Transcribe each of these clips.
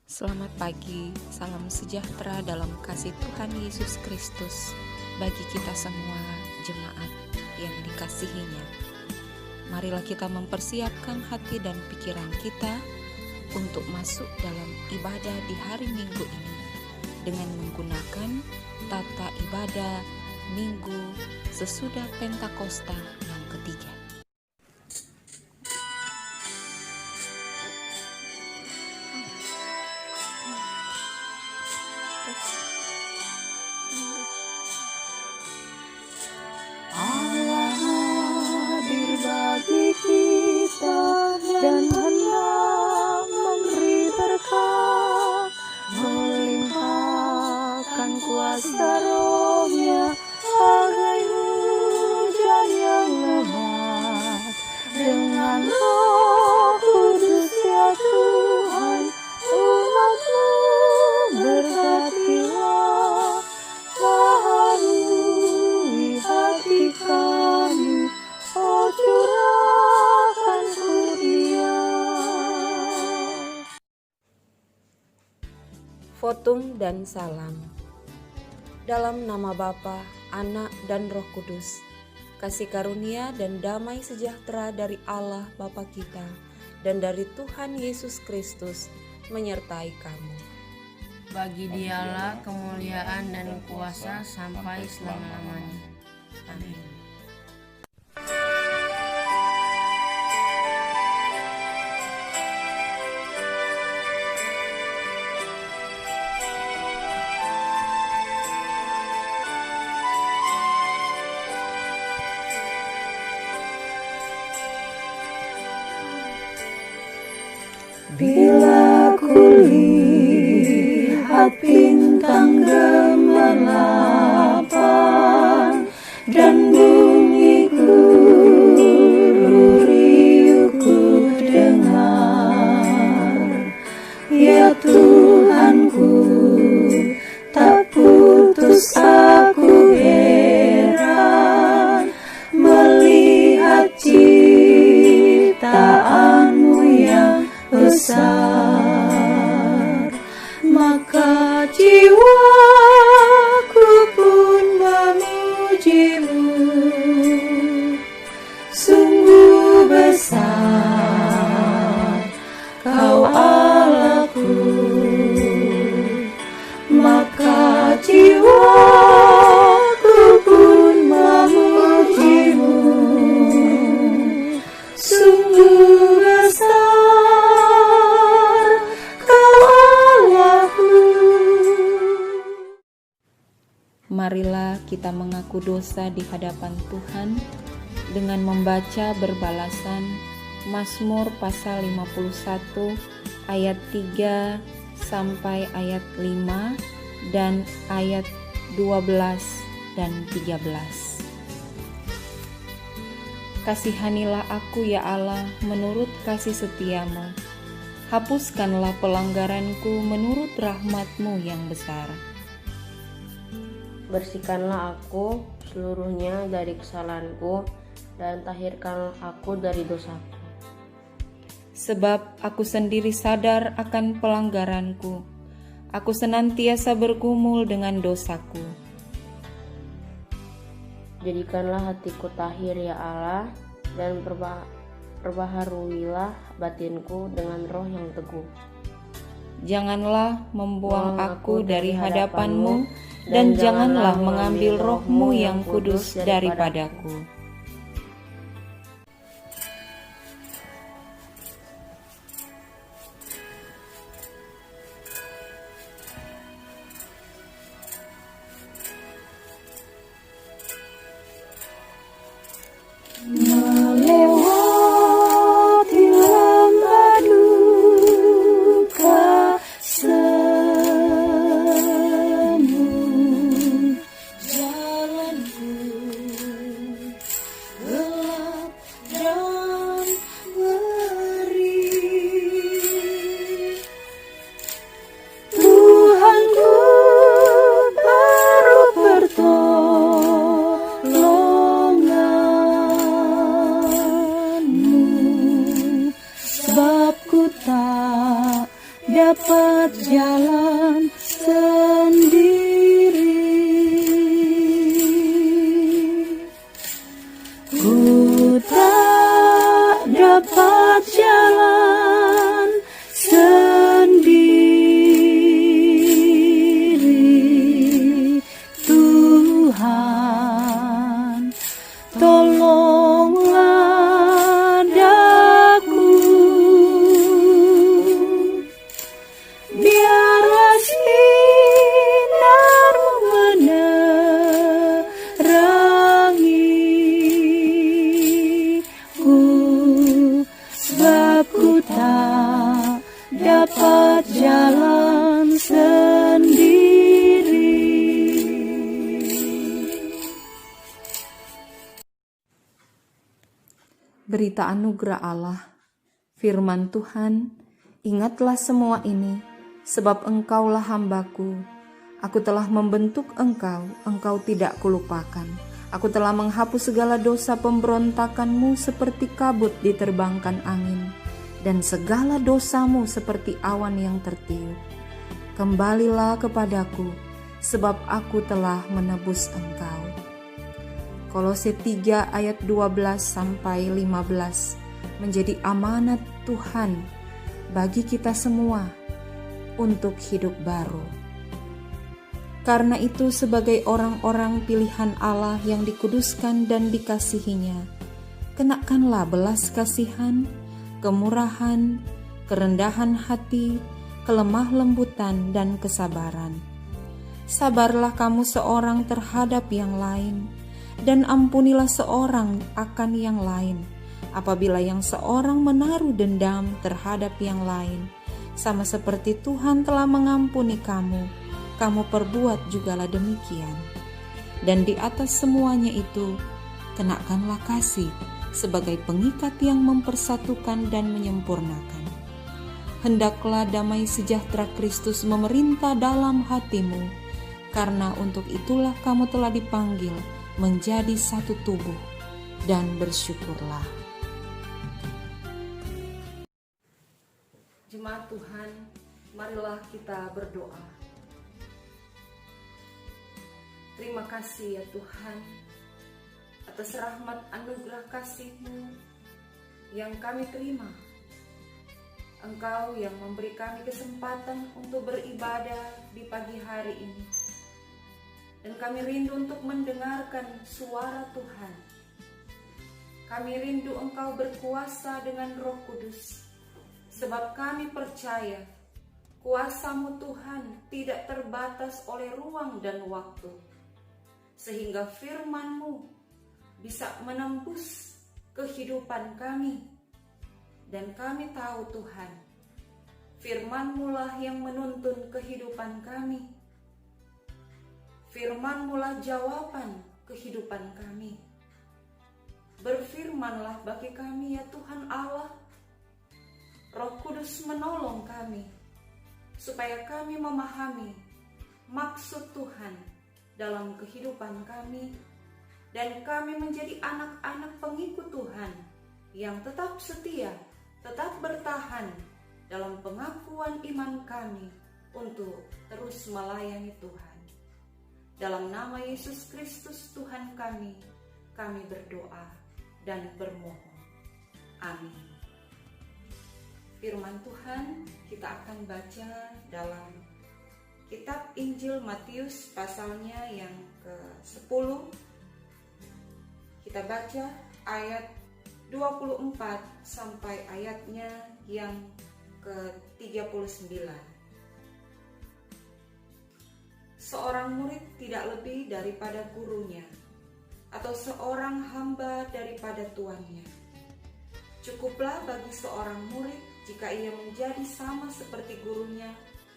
Selamat pagi, salam sejahtera dalam kasih Tuhan Yesus Kristus bagi kita semua jemaat yang dikasihinya. Marilah kita mempersiapkan hati dan pikiran kita untuk masuk dalam ibadah di hari Minggu ini dengan menggunakan tata ibadah Minggu sesudah Pentakosta yang ketiga. Allah hadir bagi kita dan hendak memberi berkat, melimpahkan kuasa Roh-Nya bagai hujan yang lebat. Dengan Roh Kudus ya Tuhan, umat-Mu berhatilah, baharui hati kami, oh curahkan kurnia. Fotum dan salam. Dalam nama Bapa, Anak, dan Roh Kudus, kasih karunia dan damai sejahtera dari Allah Bapa kita dan dari Tuhan Yesus Kristus menyertai kamu. Bagi Dialah kemuliaan dan kuasa sampai selama-lamanya. Amin. Bila kulihat bintang gemerlapan dan bunyi riuh ku dengar, ya Tuhanku, tak putus aku heran melihat ciptaan-Mu yang besar. Maka jiwaku pun memuji-Mu, sungguh besar Kau Allahku. Maka jiwaku pun memuji-Mu, sungguh besar Kau Allahku. Marilah kita mengaku dosa di hadapan Tuhan dengan membaca berbalasan Mazmur pasal 51 ayat 3 sampai ayat 5 dan ayat 12 dan 13. Kasihanilah aku ya Allah menurut kasih setia-Mu. Hapuskanlah pelanggaranku menurut rahmat-Mu yang besar. Bersihkanlah aku seluruhnya dari kesalahanku dan tahirkanlah aku dari dosaku. Sebab aku sendiri sadar akan pelanggaranku. Aku senantiasa bergumul dengan dosaku. Jadikanlah hatiku tahir ya Allah, dan perbaharuilah batinku dengan roh yang teguh. Janganlah membuang aku dari hadapan-Mu, dan janganlah mengambil roh-Mu yang kudus daripadaku. Melewati lembah duka semu, jalanku dapat jalan sendiri. Ku tak dapat jalan sendiri. Tuhan, tolonglah daku. Biarlah sinar-Mu menerangiku, sebab ku tak dapat jalan sendiri. Berita anugerah Allah, firman Tuhan, ingatlah semua ini, sebab Engkaulah hambaku. Aku telah membentuk engkau, engkau tidak kulupakan. Aku telah menghapus segala dosa pemberontakanmu seperti kabut diterbangkan angin, dan segala dosamu seperti awan yang tertiup. Kembalilah kepadaku, sebab aku telah menebus engkau. Kolose 3 ayat 12 sampai 15 menjadi amanat Tuhan bagi kita semua untuk hidup baru. Karena itu sebagai orang-orang pilihan Allah yang dikuduskan dan dikasihinya, kenakanlah belas kasihan, kemurahan, kerendahan hati, kelemah lembutan dan kesabaran. Sabarlah kamu seorang terhadap yang lain, dan ampunilah seorang akan yang lain, apabila yang seorang menaruh dendam terhadap yang lain, sama seperti Tuhan telah mengampuni kamu, kamu perbuat jugalah demikian. Dan di atas semuanya itu, kenakanlah kasih sebagai pengikat yang mempersatukan dan menyempurnakan. Hendaklah damai sejahtera Kristus memerintah dalam hatimu, karena untuk itulah kamu telah dipanggil menjadi satu tubuh, dan bersyukurlah. Jemaat Tuhan, marilah kita berdoa. Terima kasih ya Tuhan, atas rahmat anugerah kasih-Mu yang kami terima. Engkau yang memberi kami kesempatan untuk beribadah di pagi hari ini. Dan kami rindu untuk mendengarkan suara Tuhan. Kami rindu Engkau berkuasa dengan Roh Kudus, sebab kami percaya kuasa-Mu Tuhan tidak terbatas oleh ruang dan waktu, sehingga firman-Mu bisa menembus kehidupan kami. Dan kami tahu Tuhan, firman-Mu lah yang menuntun kehidupan kami. Firman-Mu lah jawaban kehidupan kami. Berfirmanlah bagi kami ya Tuhan Allah. Roh Kudus menolong kami, supaya kami memahami maksud Tuhan dalam kehidupan kami, dan kami menjadi anak-anak pengikut Tuhan yang tetap setia, tetap bertahan dalam pengakuan iman kami untuk terus melayani Tuhan. Dalam nama Yesus Kristus Tuhan kami berdoa dan bermohon. Amin. Firman Tuhan kita akan baca dalam kitab Injil Matius pasalnya yang ke-10. Kita baca ayat 24 sampai ayatnya yang ke-39. Seorang murid tidak lebih daripada gurunya, atau seorang hamba daripada tuannya. Cukuplah bagi seorang murid jika ia menjadi sama seperti gurunya,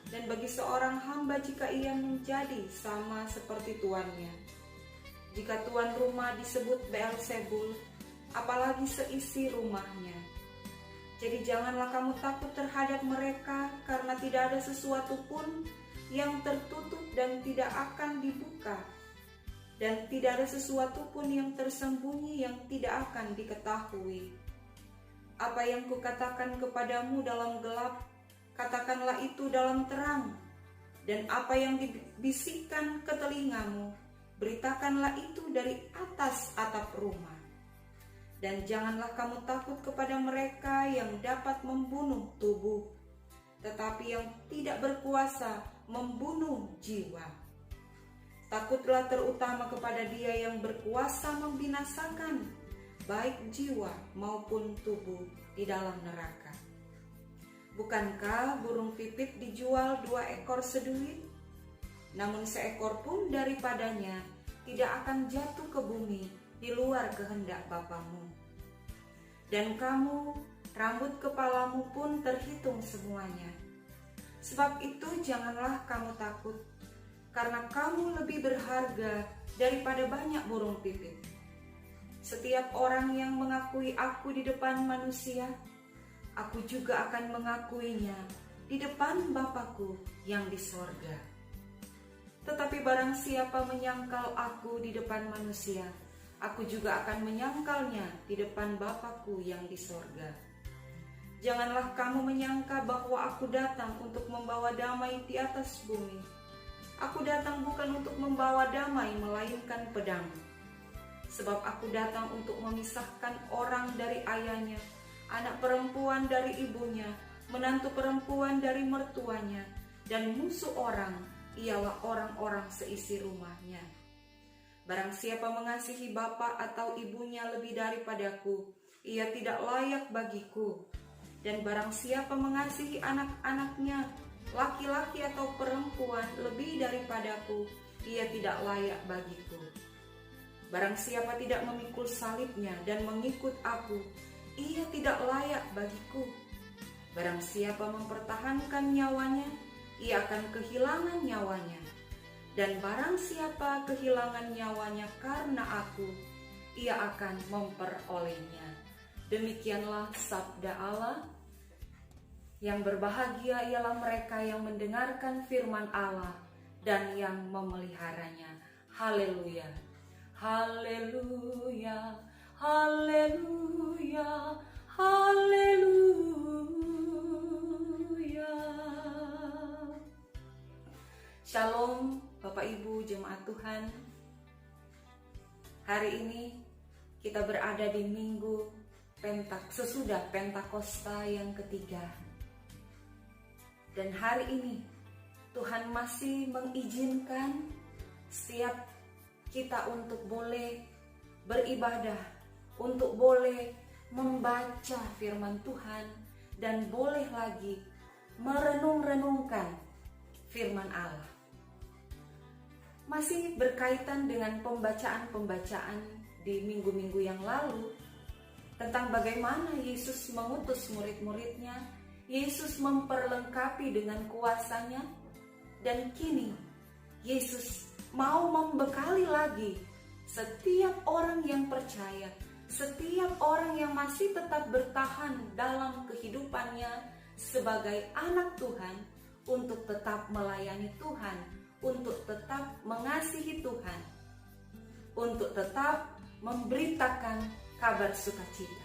dan bagi seorang hamba jika ia menjadi sama seperti tuannya. Jika tuan rumah disebut Beelzebul, apalagi seisi rumahnya. Jadi janganlah kamu takut terhadap mereka, karena tidak ada sesuatu pun yang tertutup dan tidak akan dibuka, dan tidak ada sesuatu pun yang tersembunyi yang tidak akan diketahui. Apa yang kukatakan kepadamu dalam gelap, katakanlah itu dalam terang, dan apa yang dibisikkan ke telingamu, beritakanlah itu dari atas atap rumah. Dan janganlah kamu takut kepada mereka yang dapat membunuh tubuh, tetapi yang tidak berkuasa membunuh jiwa. Takutlah terutama kepada Dia yang berkuasa membinasakan baik jiwa maupun tubuh di dalam neraka. Bukankah burung pipit dijual 2 ekor seduit? Namun seekor pun daripadanya tidak akan jatuh ke bumi di luar kehendak Bapamu. Dan kamu, rambut kepalamu pun terhitung semuanya. Sebab itu janganlah kamu takut, karena kamu lebih berharga daripada banyak burung pipit. Setiap orang yang mengakui aku di depan manusia, aku juga akan mengakuinya di depan Bapa-Ku yang di sorga. Tetapi barang siapa menyangkal aku di depan manusia, aku juga akan menyangkalnya di depan Bapa-Ku yang di sorga. Janganlah kamu menyangka bahwa aku datang untuk membawa damai di atas bumi. Aku datang bukan untuk membawa damai, melainkan pedang. Sebab aku datang untuk memisahkan orang dari ayahnya, anak perempuan dari ibunya, menantu perempuan dari mertuanya, dan musuh orang ialah orang-orang seisi rumahnya. Barang siapa mengasihi bapa atau ibunya lebih daripadaku, ia tidak layak bagiku. Dan barang siapa mengasihi anak-anaknya, laki-laki atau perempuan lebih daripadaku, ia tidak layak bagiku. Barang siapa tidak memikul salibnya dan mengikut aku, ia tidak layak bagiku. Barang siapa mempertahankan nyawanya, ia akan kehilangan nyawanya. Dan barang siapa kehilangan nyawanya karena aku, ia akan memperolehnya. Demikianlah sabda Allah. Yang berbahagia ialah mereka yang mendengarkan firman Allah dan yang memeliharanya. Haleluya, haleluya, haleluya, haleluya. Shalom Bapak Ibu jemaat Tuhan. Hari ini kita berada di minggu sesudah Pentakosta yang ketiga. Dan hari ini Tuhan masih mengizinkan setiap kita untuk boleh beribadah, untuk boleh membaca firman Tuhan, dan boleh lagi merenung-renungkan firman Allah. Masih berkaitan dengan pembacaan-pembacaan di minggu-minggu yang lalu tentang bagaimana Yesus mengutus murid-muridnya, Yesus memperlengkapi dengan kuasanya, dan kini Yesus mau membekali lagi setiap orang yang percaya, setiap orang yang masih tetap bertahan dalam kehidupannya sebagai anak Tuhan, untuk tetap melayani Tuhan, untuk tetap mengasihi Tuhan, untuk tetap memberitakan kabar sukacita.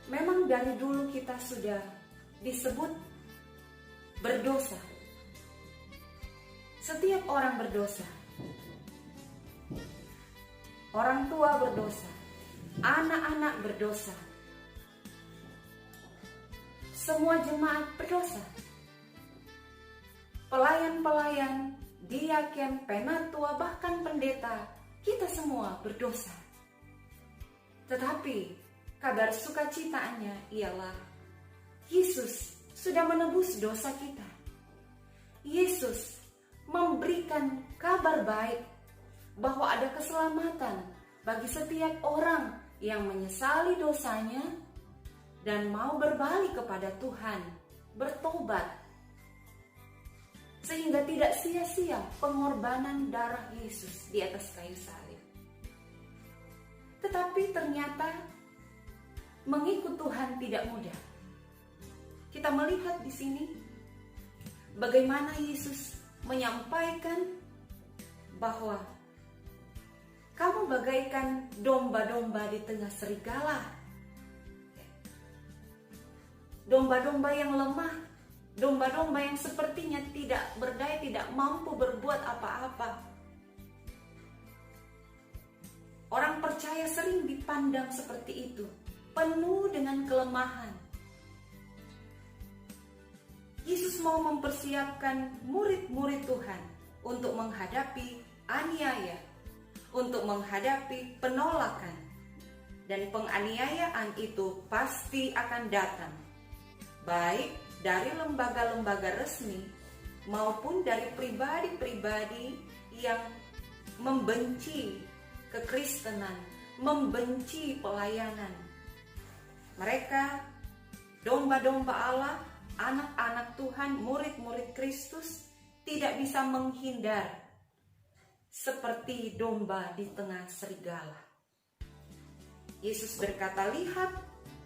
Memang dari dulu kita sudah disebut berdosa. Setiap orang berdosa. Orang tua berdosa, anak-anak berdosa, semua jemaat berdosa. Pelayan-pelayan, diaken, penatua, bahkan pendeta, kita semua berdosa. Tetapi kabar sukacitanya ialah Yesus sudah menebus dosa kita. Yesus memberikan kabar baik bahwa ada keselamatan bagi setiap orang yang menyesali dosanya dan mau berbalik kepada Tuhan, bertobat, sehingga tidak sia-sia pengorbanan darah Yesus di atas kayu salib. Tetapi ternyata mengikut Tuhan tidak mudah. Kita melihat di sini bagaimana Yesus menyampaikan bahwa kamu bagaikan domba-domba di tengah serigala. domba-domba yang lemah, domba-domba yang sepertinya tidak berdaya, tidak mampu berbuat apa-apa. Orang percaya sering dipandang seperti itu, penuh dengan kelemahan. Yesus mau mempersiapkan murid-murid Tuhan untuk menghadapi aniaya, untuk menghadapi penolakan. Dan penganiayaan itu pasti akan datang, baik dari lembaga-lembaga resmi maupun dari pribadi-pribadi yang membenci kekristenan, membenci pelayanan. Mereka domba-domba Allah, anak-anak Tuhan, murid-murid Kristus tidak bisa menghindar seperti domba di tengah serigala. Yesus berkata, "Lihat,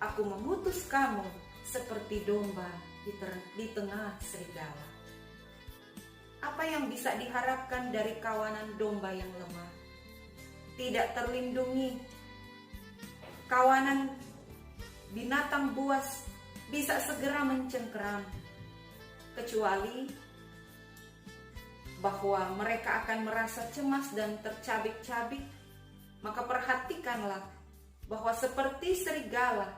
aku mengutus kamu seperti domba di tengah serigala." Apa yang bisa diharapkan dari kawanan domba yang lemah? Tidak terlindungi. Kawanan binatang buas bisa segera mencengkeram, kecuali bahwa mereka akan merasa cemas dan tercabik-cabik. Maka perhatikanlah bahwa seperti serigala,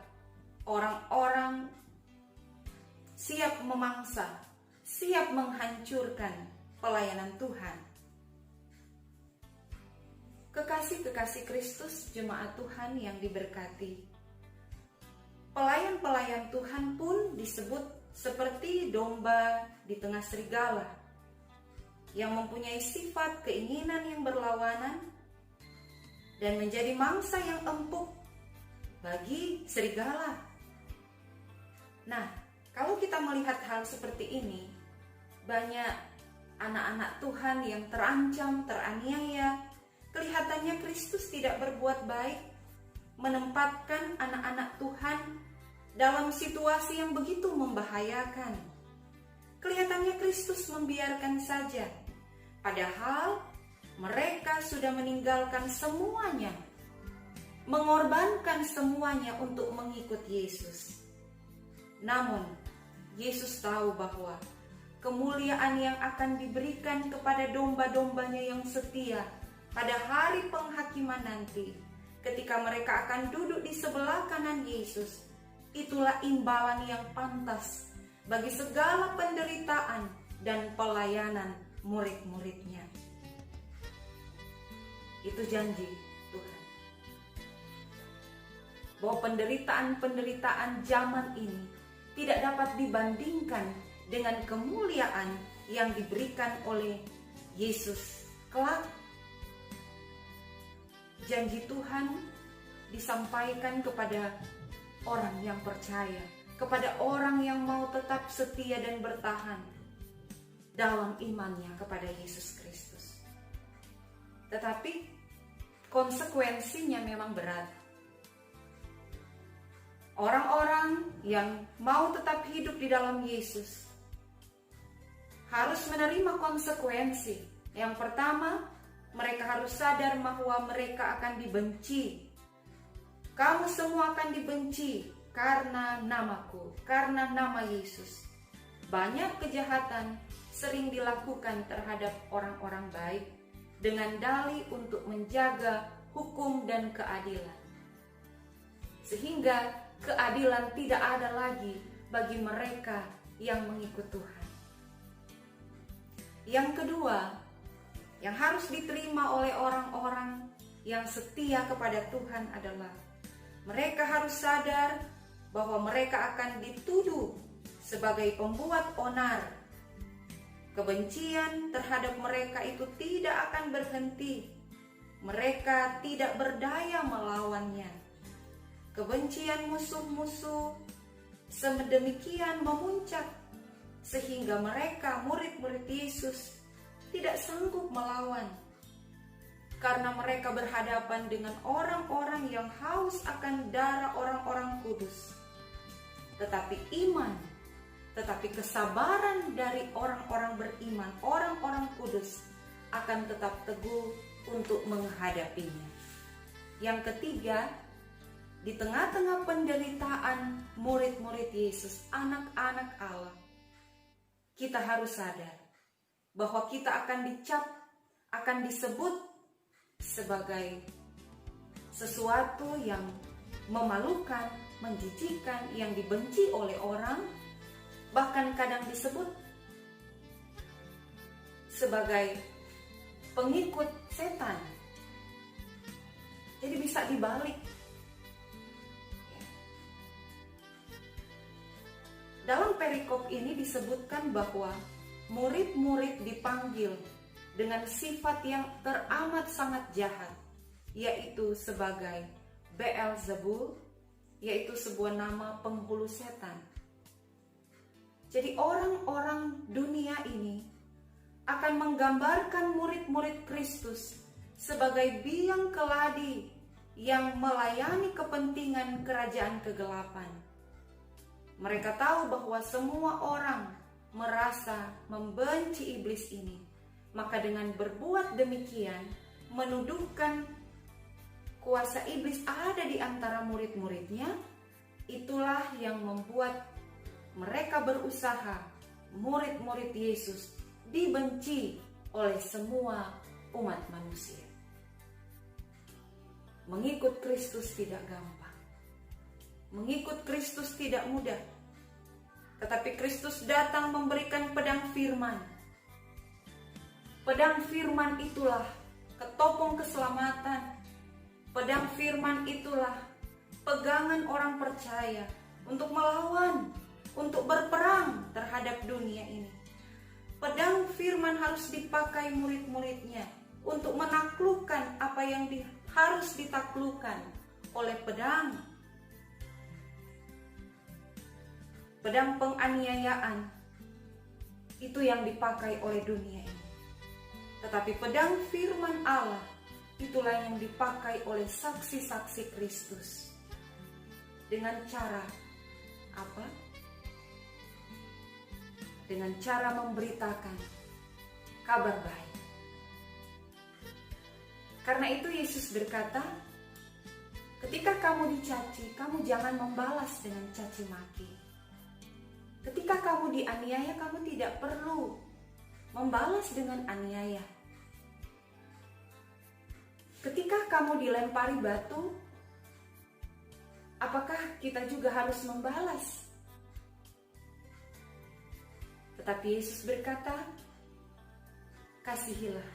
orang-orang siap memangsa, siap menghancurkan pelayanan Tuhan. Kekasih-kekasih Kristus, jemaat Tuhan yang diberkati, pelayan-pelayan Tuhan pun disebut seperti domba di tengah serigala, yang mempunyai sifat keinginan yang berlawanan dan menjadi mangsa yang empuk bagi serigala. Nah, kalau kita melihat hal seperti ini, banyak anak-anak Tuhan yang terancam, teraniaya. Kelihatannya Kristus tidak berbuat baik, menempatkan anak-anak Tuhan dalam situasi yang begitu membahayakan. Kelihatannya Kristus membiarkan saja, padahal mereka sudah meninggalkan semuanya, mengorbankan semuanya untuk mengikut Yesus. Namun, Yesus tahu bahwa kemuliaan yang akan diberikan kepada domba-dombanya yang setia pada hari penghakiman nanti, ketika mereka akan duduk di sebelah kanan Yesus, itulah imbalan yang pantas bagi segala penderitaan dan pelayanan murid-muridnya. Itu janji Tuhan, bahwa penderitaan-penderitaan zaman ini tidak dapat dibandingkan dengan kemuliaan yang diberikan oleh Yesus kelak. Janji Tuhan disampaikan kepada orang yang percaya, kepada orang yang mau tetap setia dan bertahan dalam imannya kepada Yesus Kristus. Tetapi konsekuensinya memang berat. Orang-orang yang mau tetap hidup di dalam Yesus harus menerima konsekuensi. Yang pertama, mereka harus sadar bahwa mereka akan dibenci. Kamu semua akan dibenci karena namaku, karena nama Yesus. Banyak kejahatan sering dilakukan terhadap orang-orang baik dengan dalih untuk menjaga hukum dan keadilan, sehingga keadilan tidak ada lagi bagi mereka yang mengikut Tuhan. Yang kedua, yang harus diterima oleh orang-orang yang setia kepada Tuhan adalah mereka harus sadar bahwa mereka akan dituduh sebagai pembuat onar. Kebencian terhadap mereka itu tidak akan berhenti. Mereka tidak berdaya melawannya. Kebencian musuh-musuh sedemikian memuncak sehingga mereka, murid-murid Yesus, tidak sanggup melawan. Karena mereka berhadapan dengan orang-orang yang haus akan darah orang-orang kudus. Tetapi iman, tetapi kesabaran dari orang-orang beriman, orang-orang kudus akan tetap teguh untuk menghadapinya. Yang ketiga, di tengah-tengah penderitaan murid-murid Yesus, anak-anak Allah, kita harus sadar bahwa kita akan dicap, akan disebut sebagai sesuatu yang memalukan, menjijikkan, yang dibenci oleh orang, bahkan kadang disebut sebagai pengikut setan. Jadi bisa dibalik. Dalam perikop ini disebutkan bahwa murid-murid dipanggil dengan sifat yang teramat sangat jahat, yaitu sebagai Beelzebul, yaitu sebuah nama penghulu setan. Jadi orang-orang dunia ini akan menggambarkan murid-murid Kristus sebagai biang keladi yang melayani kepentingan kerajaan kegelapan. Mereka tahu bahwa semua orang merasa membenci iblis ini. Maka dengan berbuat demikian, menuduhkan kuasa iblis ada di antara murid-muridnya, itulah yang membuat mereka berusaha, murid-murid Yesus, dibenci oleh semua umat manusia. Mengikut Kristus tidak gampang. Mengikut Kristus tidak mudah. Tetapi Kristus datang memberikan pedang firman. Pedang firman itulah ketopong keselamatan. Pedang firman itulah pegangan orang percaya untuk melawan, untuk berperang terhadap dunia ini. Pedang firman harus dipakai murid-muridnya untuk menaklukkan apa yang harus ditaklukkan oleh pedang. Pedang penganiayaan itu yang dipakai oleh dunia ini. Tetapi pedang firman Allah itulah yang dipakai oleh saksi-saksi Kristus. Dengan cara apa? Dengan cara memberitakan kabar baik. Karena itu Yesus berkata, ketika kamu dicaci, kamu jangan membalas dengan caci maki. Ketika kamu dianiaya, kamu tidak perlu membalas dengan aniaya. Ketika kamu dilempari batu, apakah kita juga harus membalas? Tetapi Yesus berkata, kasihilah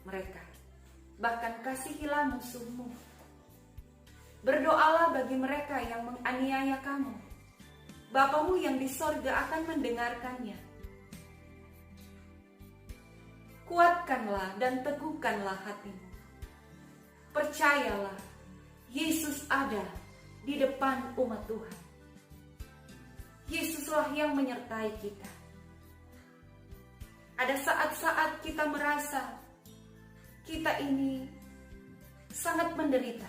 mereka, bahkan kasihilah musuhmu. Berdoalah bagi mereka yang menganiaya kamu. Bapamu yang di sorga akan mendengarkannya. Kuatkanlah dan teguhkanlah hatimu. Percayalah, Yesus ada di depan umat Tuhan. Yesuslah yang menyertai kita. Ada saat-saat kita merasa kita ini sangat menderita.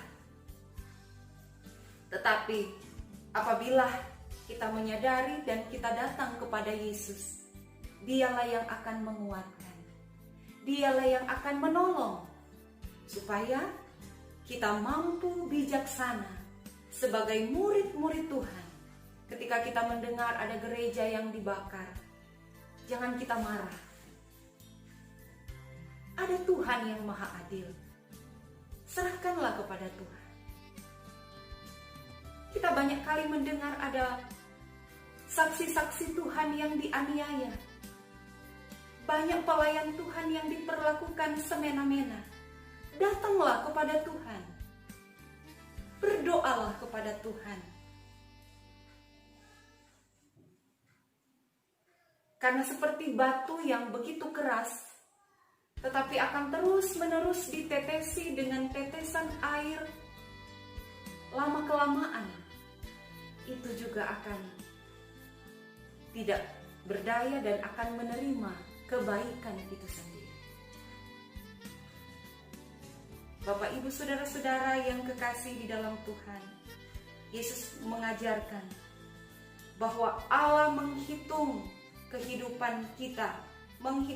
Tetapi apabila kita menyadari dan kita datang kepada Yesus, Dialah yang akan menguatkan. Dialah yang akan menolong supaya kita mampu bijaksana sebagai murid-murid Tuhan. Ketika kita mendengar ada gereja yang dibakar, jangan kita marah. Ada Tuhan yang Maha Adil. Serahkanlah kepada Tuhan. Kita banyak kali mendengar ada saksi-saksi Tuhan yang dianiaya. Banyak pelayan Tuhan yang diperlakukan semena-mena. Datanglah kepada Tuhan. Berdoalah kepada Tuhan. Karena seperti batu yang begitu keras, tetapi akan terus-menerus ditetesi dengan tetesan air, lama-kelamaan itu juga akan tidak berdaya dan akan menerima kebaikan itu sendiri. Bapak, Ibu, saudara-saudara yang kekasih di dalam Tuhan, Yesus mengajarkan bahwa Allah menghitung kehidupan kita,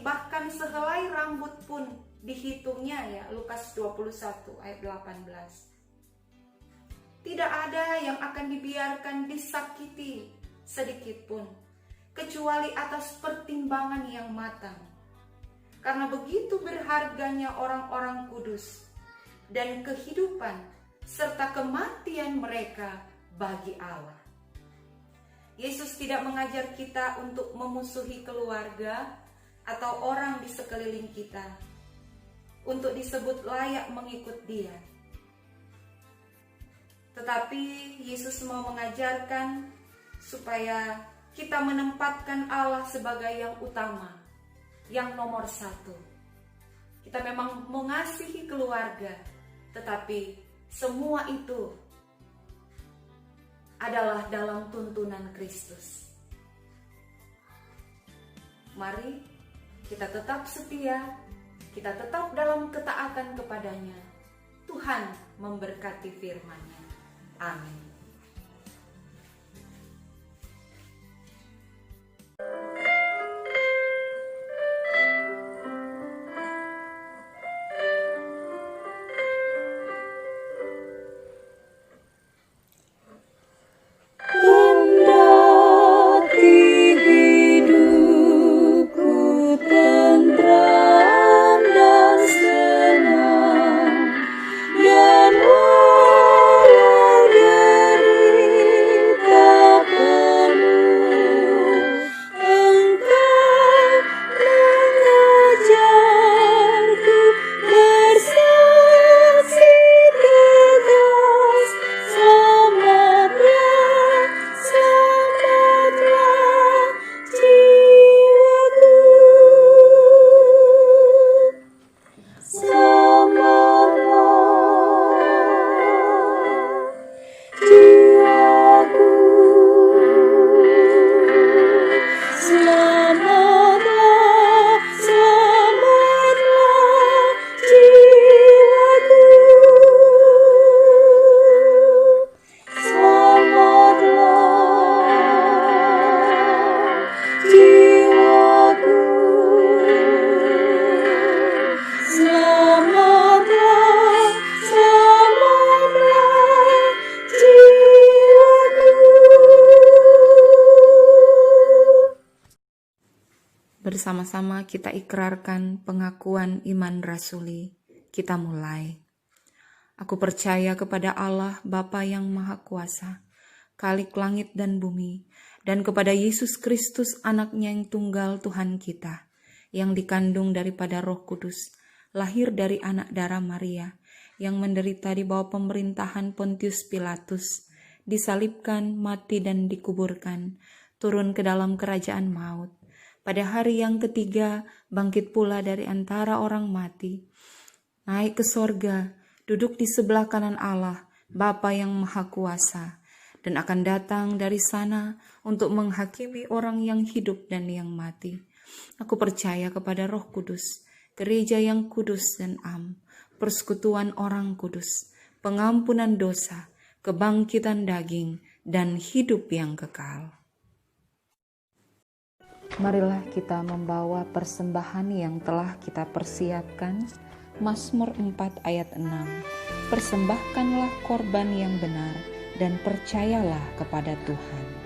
bahkan sehelai rambut pun dihitungnya, ya, Lukas 21 ayat 18. tidak ada yang akan dibiarkan disakiti sedikit pun, kecuali atas pertimbangan yang matang. Karena begitu berharganya orang-orang kudus dan kehidupan serta kematian mereka bagi Allah. Yesus tidak mengajar kita untuk memusuhi keluarga atau orang di sekeliling kita untuk disebut layak mengikut Dia. Tetapi Yesus mau mengajarkan supaya kita menempatkan Allah sebagai yang utama, yang nomor satu. Kita memang mengasihi keluarga, tetapi semua itu adalah dalam tuntunan Kristus. Mari kita tetap setia, kita tetap dalam ketaatan kepadanya. Tuhan memberkati firman-Nya. Amin. Bersama-sama kita ikrarkan pengakuan iman rasuli. Kita mulai. Aku percaya kepada Allah Bapa yang Maha Kuasa, Khalik langit dan bumi, dan kepada Yesus Kristus anaknya yang tunggal Tuhan kita, yang dikandung daripada Roh Kudus, lahir dari anak darah Maria, yang menderita di bawah pemerintahan Pontius Pilatus, disalibkan, mati dan dikuburkan, turun ke dalam kerajaan maut. Pada hari yang ketiga, bangkit pula dari antara orang mati, naik ke sorga, duduk di sebelah kanan Allah, Bapa yang Maha Kuasa, dan akan datang dari sana untuk menghakimi orang yang hidup dan yang mati. Aku percaya kepada Roh Kudus, gereja yang kudus dan am, persekutuan orang kudus, pengampunan dosa, kebangkitan daging, dan hidup yang kekal. Marilah kita membawa persembahan yang telah kita persiapkan. Mazmur 4 ayat 6. Persembahkanlah korban yang benar dan percayalah kepada Tuhan.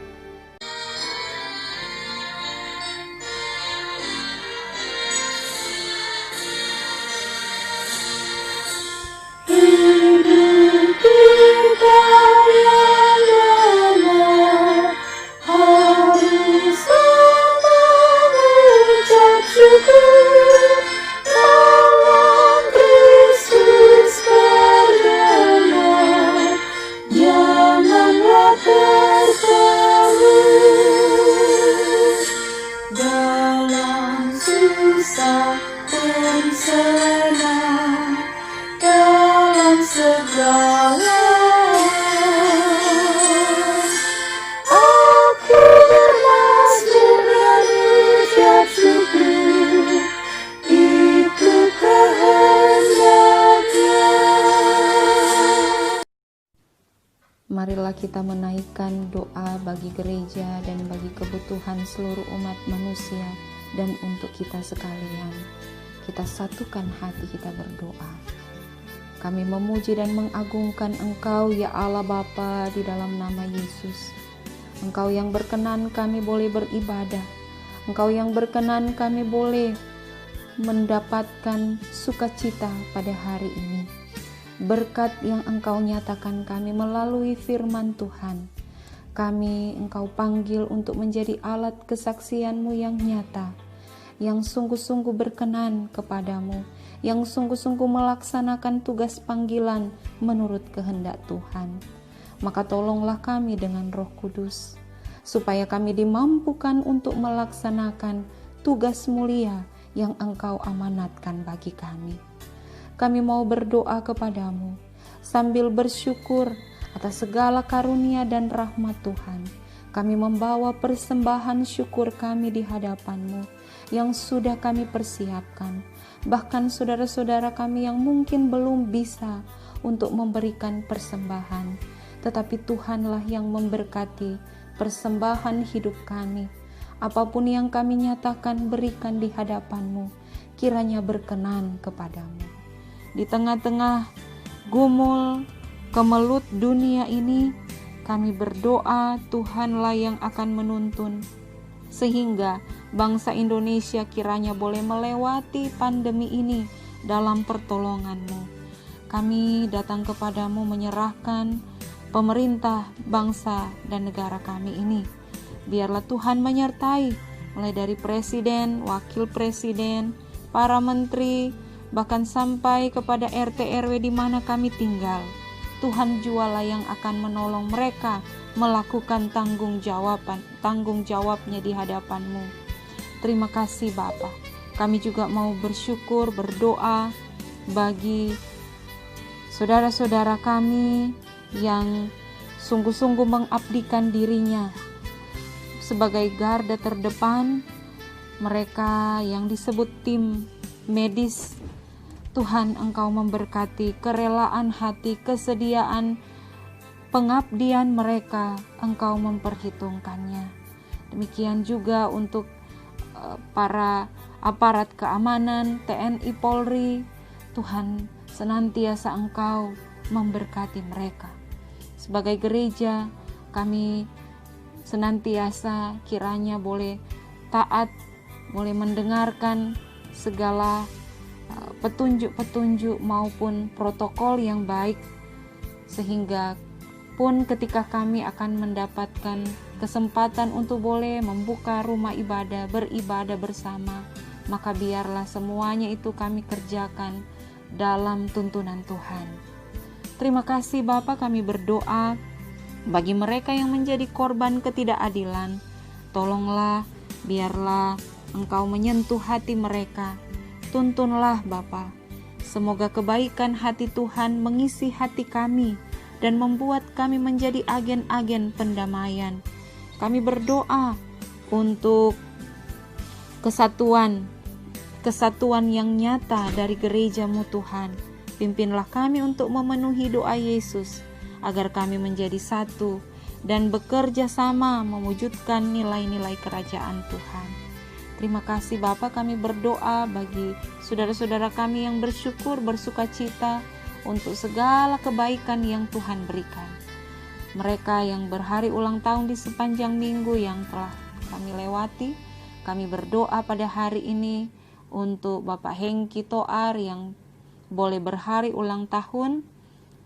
Marilah kita menaikkan doa bagi gereja dan bagi kebutuhan seluruh umat manusia dan untuk kita sekalian. Kita satukan hati kita berdoa. Kami memuji dan mengagungkan Engkau ya Allah Bapa di dalam nama Yesus. Engkau yang berkenan kami boleh beribadah. Engkau yang berkenan kami boleh mendapatkan sukacita pada hari ini. Berkat yang Engkau nyatakan kami melalui firman Tuhan. Kami Engkau panggil untuk menjadi alat kesaksian-Mu yang nyata, yang sungguh-sungguh berkenan kepadamu, yang sungguh-sungguh melaksanakan tugas panggilan menurut kehendak Tuhan. Maka tolonglah kami dengan Roh Kudus, supaya kami dimampukan untuk melaksanakan tugas mulia yang Engkau amanatkan bagi kami. Kami mau berdoa kepadamu sambil bersyukur atas segala karunia dan rahmat Tuhan. Kami membawa persembahan syukur kami di hadapan-Mu yang sudah kami persiapkan. Bahkan saudara-saudara kami yang mungkin belum bisa untuk memberikan persembahan, tetapi Tuhanlah yang memberkati persembahan hidup kami. Apapun yang kami nyatakan berikan di hadapan-Mu, kiranya berkenan kepadamu. Di tengah-tengah gumul kemelut dunia ini, kami berdoa Tuhanlah yang akan menuntun, sehingga bangsa Indonesia kiranya boleh melewati pandemi ini dalam pertolongan-Mu. Kami datang kepadamu menyerahkan pemerintah, bangsa, dan negara kami ini. Biarlah Tuhan menyertai, mulai dari presiden, wakil presiden, para menteri, bahkan sampai kepada RT RW di mana kami tinggal. Tuhan jualah yang akan menolong mereka melakukan tanggung jawabnya di hadapan-Mu. Terima kasih Bapa. Kami juga mau bersyukur, berdoa bagi saudara-saudara kami yang sungguh-sungguh mengabdikan dirinya sebagai garda terdepan, mereka yang disebut tim medis. Tuhan, Engkau memberkati kerelaan hati, kesediaan, pengabdian mereka, Engkau memperhitungkannya. Demikian juga untuk para aparat keamanan, TNI, Polri. Tuhan, senantiasa Engkau memberkati mereka. Sebagai gereja, kami senantiasa kiranya boleh taat, boleh mendengarkan segala petunjuk-petunjuk maupun protokol yang baik, sehingga pun ketika kami akan mendapatkan kesempatan untuk boleh membuka rumah ibadah, beribadah bersama, maka biarlah semuanya itu kami kerjakan dalam tuntunan Tuhan. Terima kasih Bapa, kami berdoa bagi mereka yang menjadi korban ketidakadilan. Tolonglah, biarlah Engkau menyentuh hati mereka. Tuntunlah Bapa, semoga kebaikan hati Tuhan mengisi hati kami dan membuat kami menjadi agen-agen pendamaian. Kami berdoa untuk kesatuan yang nyata dari gereja-Mu Tuhan. Pimpinlah kami untuk memenuhi doa Yesus, agar kami menjadi satu dan bekerja sama mewujudkan nilai-nilai kerajaan Tuhan. Terima kasih Bapa, kami berdoa bagi saudara-saudara kami yang bersyukur, bersukacita untuk segala kebaikan yang Tuhan berikan. Mereka yang berhari ulang tahun di sepanjang minggu yang telah kami lewati, kami berdoa pada hari ini untuk Bapak Hengki Toar yang boleh berhari ulang tahun.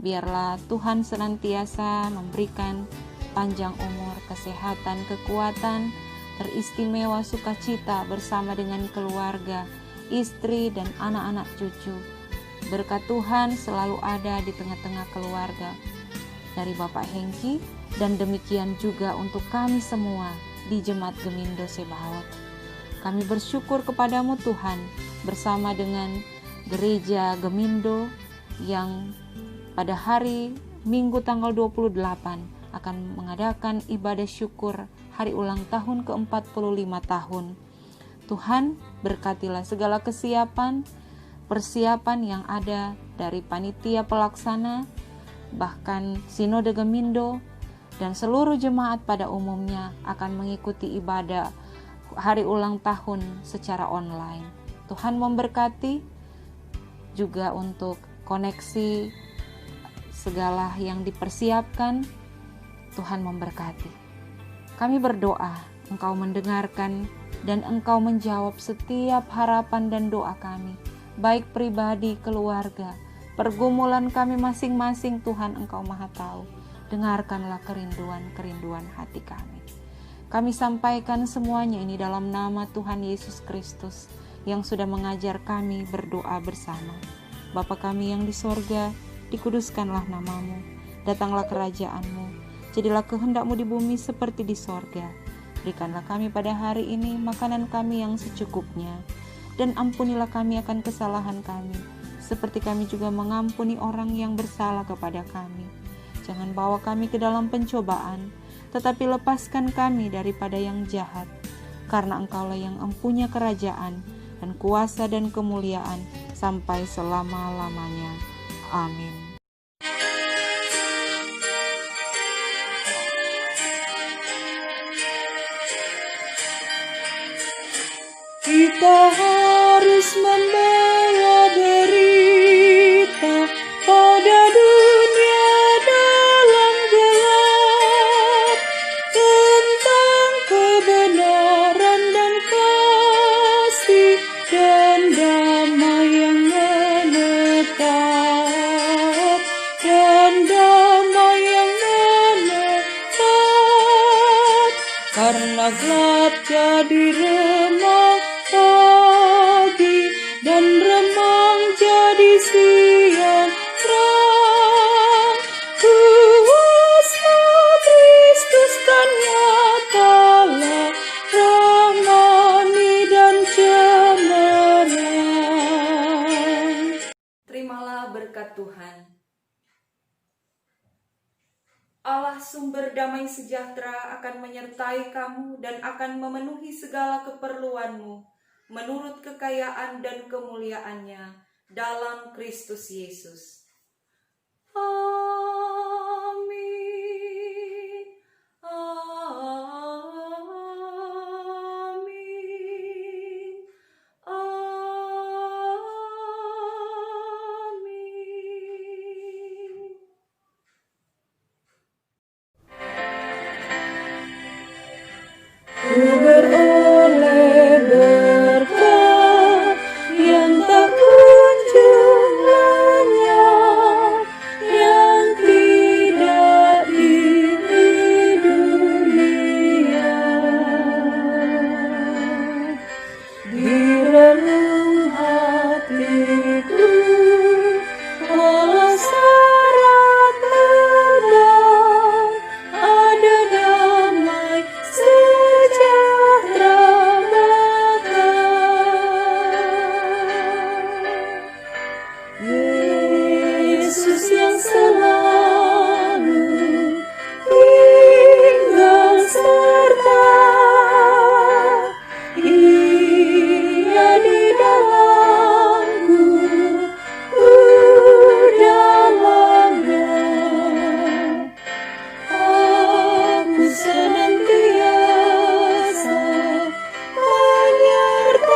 Biarlah Tuhan senantiasa memberikan panjang umur, kesehatan, kekuatan, teristimewa sukacita bersama dengan keluarga, istri, dan anak-anak cucu. Berkat Tuhan selalu ada di tengah-tengah keluarga dari Bapak Hengki, dan demikian juga untuk kami semua di Jemaat Gemindo Sebaot. Kami bersyukur kepadamu Tuhan, bersama dengan Gereja Gemindo yang pada hari Minggu tanggal 28 akan mengadakan ibadah syukur hari ulang tahun ke-45 tahun. Tuhan, berkatilah segala persiapan yang ada dari panitia pelaksana, bahkan Sinode Gemindo, dan seluruh jemaat pada umumnya akan mengikuti ibadah hari ulang tahun secara online. Tuhan memberkati juga untuk koneksi, segala yang dipersiapkan, Tuhan memberkati. Kami berdoa, Engkau mendengarkan dan Engkau menjawab setiap harapan dan doa kami, baik pribadi, keluarga, pergumulan kami masing-masing. Tuhan, Engkau Maha Tahu. Dengarkanlah kerinduan-kerinduan hati kami. Kami sampaikan semuanya ini dalam nama Tuhan Yesus Kristus yang sudah mengajar kami berdoa bersama. Bapa kami yang di sorga, dikuduskanlah namamu, datanglah kerajaan-Mu, jadilah kehendak-Mu di bumi seperti di sorga. Berikanlah kami pada hari ini makanan kami yang secukupnya, dan ampunilah kami akan kesalahan kami, seperti kami juga mengampuni orang yang bersalah kepada kami. Jangan bawa kami ke dalam pencobaan, tetapi lepaskan kami daripada yang jahat, karena Engkaulah yang empunya kerajaan dan kuasa dan kemuliaan sampai selama-lamanya. Amin. Kita harus membawa berita pada dunia dalam gelap tentang kebenaran dan kasih dan damai yang menetap, dan damai yang menetap, karena gelap jadi remang pagi dan remang jadi siang terang. Kuasa Kristus kan nyatalah, rahmani dan cemerlang. Terimalah berkat Tuhan. Allah sumber damai sejahtera akan menyertai kamu dan akan memenuhi segala keperluanmu menurut kekayaan dan kemuliaannya dalam Kristus Yesus. Amin. Amin. Amin. Ku beroleh berkat yang tak kunjung lenyap, yang tidak ini dunia. Di relung hatiku walau syarat lelah, ada damai sejahtera bakal. Yesus yang selalu tinggal serta, Ia di dalamku, ku dalamnya. Aku senantiasa menyertai-Mu.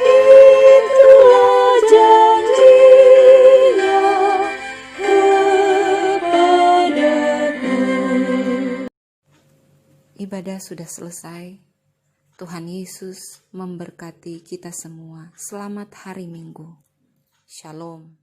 Itulah janji-Nya kepadaku. Ibadah sudah selesai. Tuhan Yesus memberkati kita semua. Selamat hari Minggu. Shalom.